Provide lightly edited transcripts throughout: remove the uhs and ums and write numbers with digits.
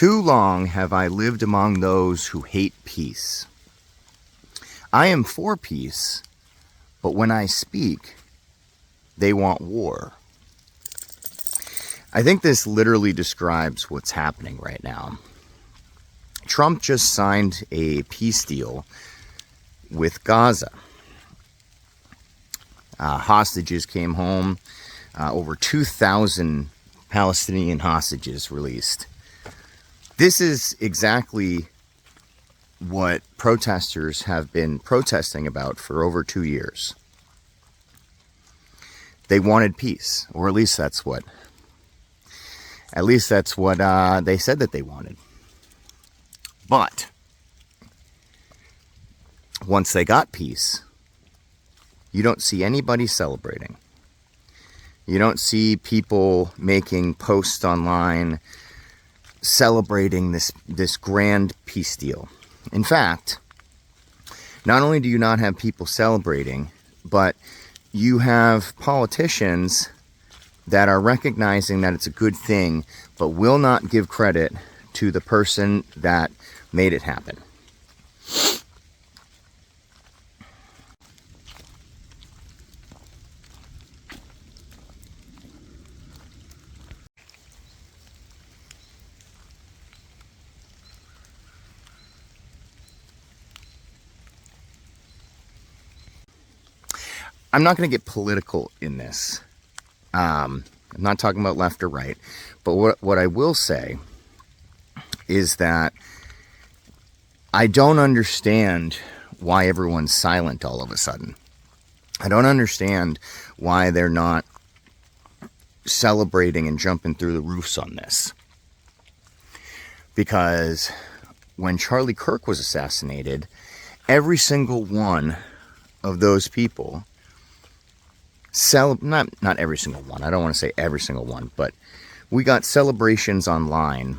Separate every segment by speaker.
Speaker 1: Too long have I lived among those who hate peace. I am for peace, but when I speak, they want war. I think this literally describes what's happening right now. Trump just signed a peace deal with Gaza. Hostages came home, over 2,000 Palestinian hostages released. This is exactly what protesters have been protesting about for over 2 years. They wanted peace, or at least that's what they said that they wanted. But once they got peace, you don't see anybody celebrating. You don't see people making posts online celebrating this grand peace deal. In fact, not only do you not have people celebrating, but you have politicians that are recognizing that it's a good thing, but will not give credit to the person that made it happen. I'm not going to get political in this. I'm not talking about left or right. But what I will say is that I don't understand why everyone's silent all of a sudden. I don't understand why they're not celebrating and jumping through the roofs on this. Because when Charlie Kirk was assassinated, every single one of those people not every single one. I don't want to say every single one, but we got celebrations online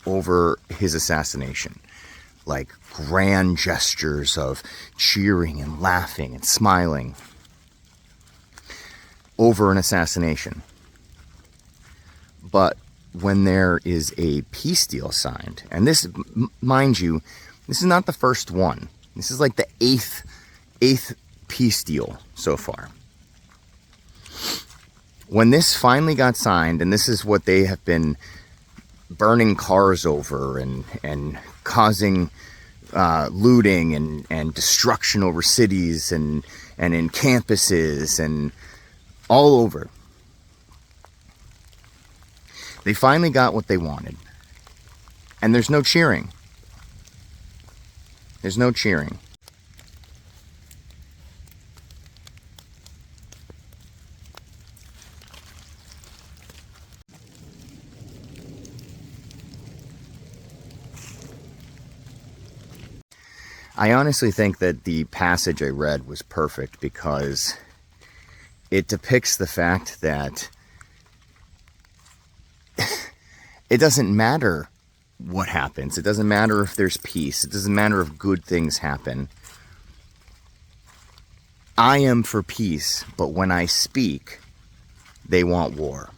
Speaker 1: over his assassination. Like grand gestures of cheering and laughing and smiling over an assassination. But when there is a peace deal signed, and this, mind you, this is not the first one. This is like the eighth peace deal so far. When this finally got signed, and this is what they have been burning cars over and causing looting and destruction over cities and in campuses and all over. They finally got what they wanted. And there's no cheering. There's no cheering. I honestly think that the passage I read was perfect because it depicts the fact that it doesn't matter what happens. It doesn't matter if there's peace. It doesn't matter if good things happen. I am for peace, but when I speak, they want war.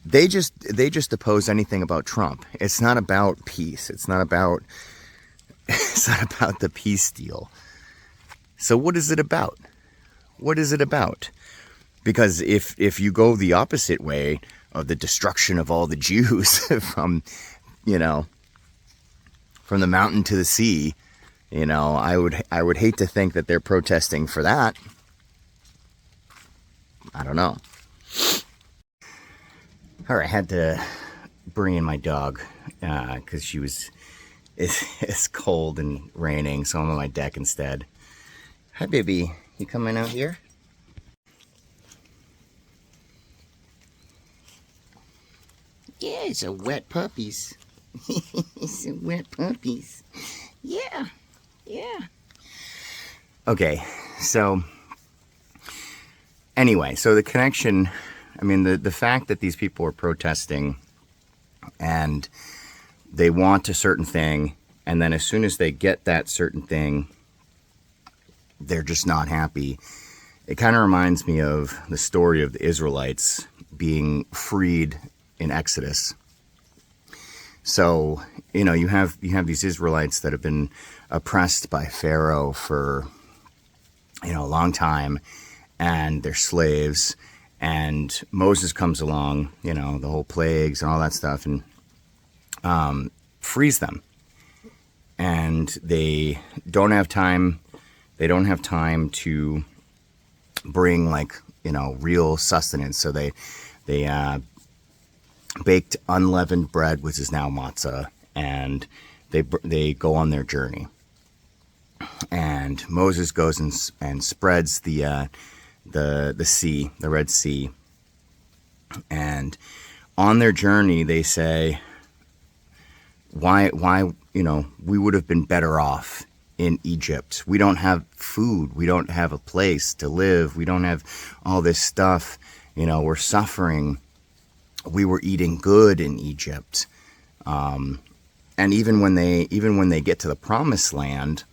Speaker 1: They just oppose anything about Trump. It's not about peace. It's not about the peace deal. So what is it about? What is it about? Because if you go the opposite way of the destruction of all the Jews from the mountain to the sea, I would hate to think that they're protesting for that. I don't know. All right, I had to bring in my dog because it's cold and raining, so I'm on my deck instead. Hi, baby. You coming out here? Yeah, it's a wet puppies. It's a wet puppies. Yeah. Okay, so anyway, so the connection, the fact that these people are protesting and they want a certain thing, and then as soon as they get that certain thing, they're just not happy. It kind of reminds me of the story of the Israelites being freed in Exodus. So, you have these Israelites that have been oppressed by Pharaoh for, a long time, and they're slaves, and Moses comes along, the whole plagues and all that stuff, and frees them. And they don't have time to bring real sustenance. So they baked unleavened bread, which is now matzah, and they go on their journey. And Moses goes and spreads the sea, the Red Sea. And on their journey, they say, why we would have been better off in Egypt. We don't have food. We don't have a place to live. We don't have all this stuff. We're suffering. We were eating good in Egypt. And even when they get to the promised land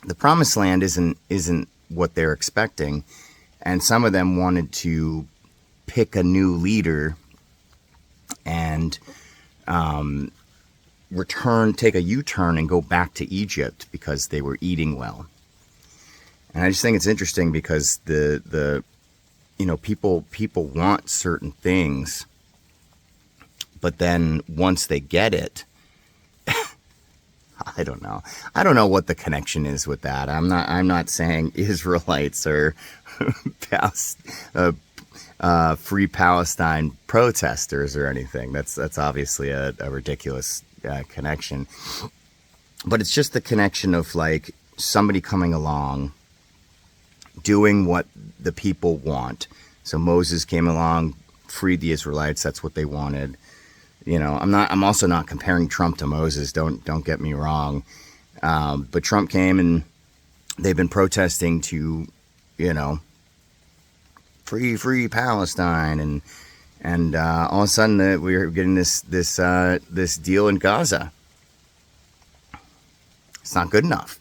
Speaker 1: isn't what they're expecting. And some of them wanted to pick a new leader and take a U-turn and go back to Egypt because they were eating well. And I just think it's interesting because the people want certain things, but then once they get it, I don't know what the connection is with that. I'm not saying Israelites are free Palestine protesters or anything. That's obviously a ridiculous connection. But it's just the connection of somebody coming along, doing what the people want. So Moses came along, freed the Israelites. That's what they wanted. I'm also not comparing Trump to Moses. Don't get me wrong. But Trump came and they've been protesting to, free Palestine, and all of a sudden we're getting this deal in Gaza. It's not good enough.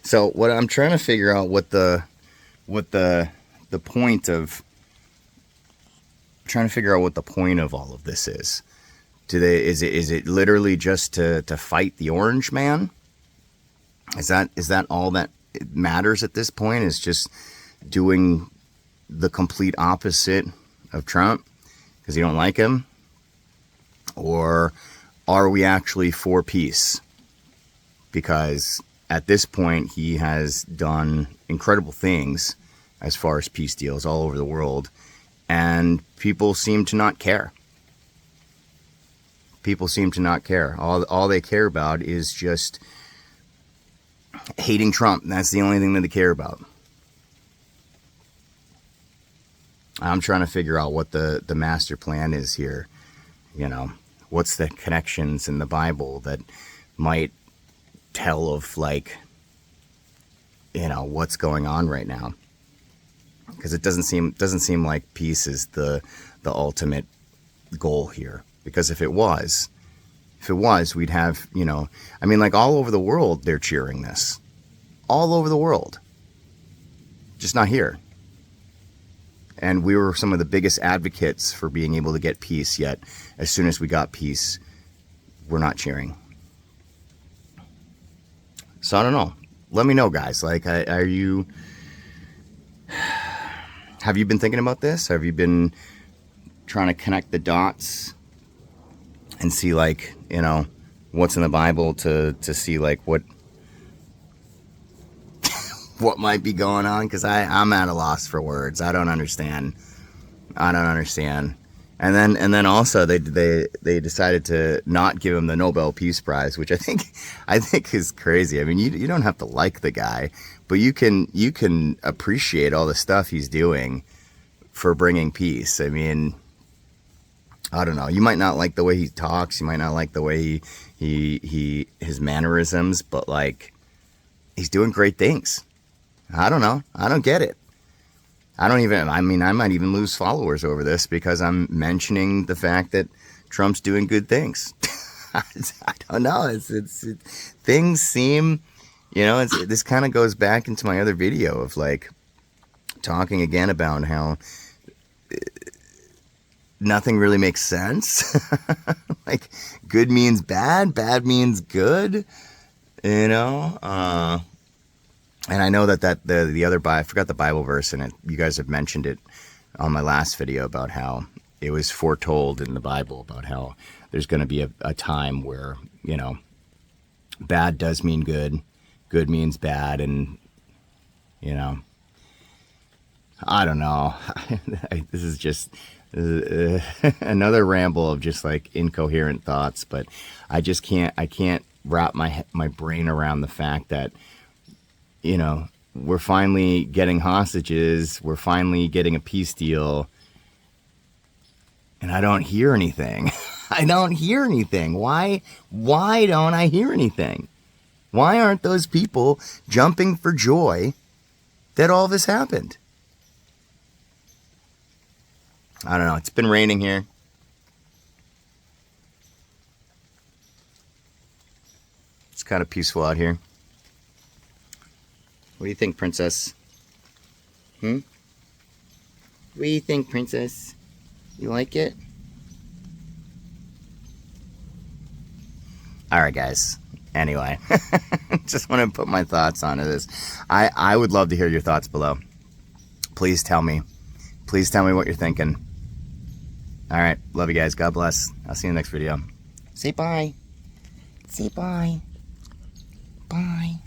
Speaker 1: So what I'm trying to figure out what the point of all of this is. Is it literally just to fight the orange man? Is that all that matters at this point? Is just doing the complete opposite of Trump because you don't like him? Or are we actually for peace? Because at this point he has done incredible things as far as peace deals all over the world, and people seem to not care. People seem to not care. All they care about is just hating Trump. That's the only thing that they care about. I'm trying to figure out what the master plan is here. What's the connections in the Bible that might tell of what's going on right now? Because it doesn't seem like peace is the ultimate goal here. Because if it was, we'd have, all over the world, they're cheering this. All over the world. Just not here. And we were some of the biggest advocates for being able to get peace, yet as soon as we got peace, we're not cheering. So I don't know. Let me know, guys. Have you been thinking about this? Have you been trying to connect the dots and see what's in the Bible to see what what might be going on? Because I'm at a loss for words. I don't understand. And then also they decided to not give him the Nobel Peace Prize, which I think is crazy. I mean, you don't have to like the guy, but you can appreciate all the stuff he's doing for bringing peace. I mean, I don't know. You might not like the way he talks. You might not like the way he his mannerisms, but he's doing great things. I don't know. I don't get it. I might even lose followers over this because I'm mentioning the fact that Trump's doing good things. I don't know. Things seem, this kind of goes back into my other video of talking again about how nothing really makes sense. Like, good means bad, bad means good, you know? And I know that the other I forgot the Bible verse in it. You guys have mentioned it on my last video about how it was foretold in the Bible about how there's going to be a time where, you know, bad does mean good, good means bad, and, you know, I don't know. This is just another ramble of just like incoherent thoughts, but I can't wrap my brain around the fact that, you know, we're finally getting hostages, we're finally getting a peace deal, and I don't hear anything. I don't hear anything. Why don't I hear anything? Why aren't those people jumping for joy that all this happened? I don't know. It's been raining here. It's kind of peaceful out here. What do you think, Princess? What do you think, Princess? You like it? Alright, guys. Anyway, just want to put my thoughts onto this. I would love to hear your thoughts below. Please tell me. Please tell me what you're thinking. Alright, love you guys. God bless. I'll see you in the next video. Say bye. Say bye. Bye.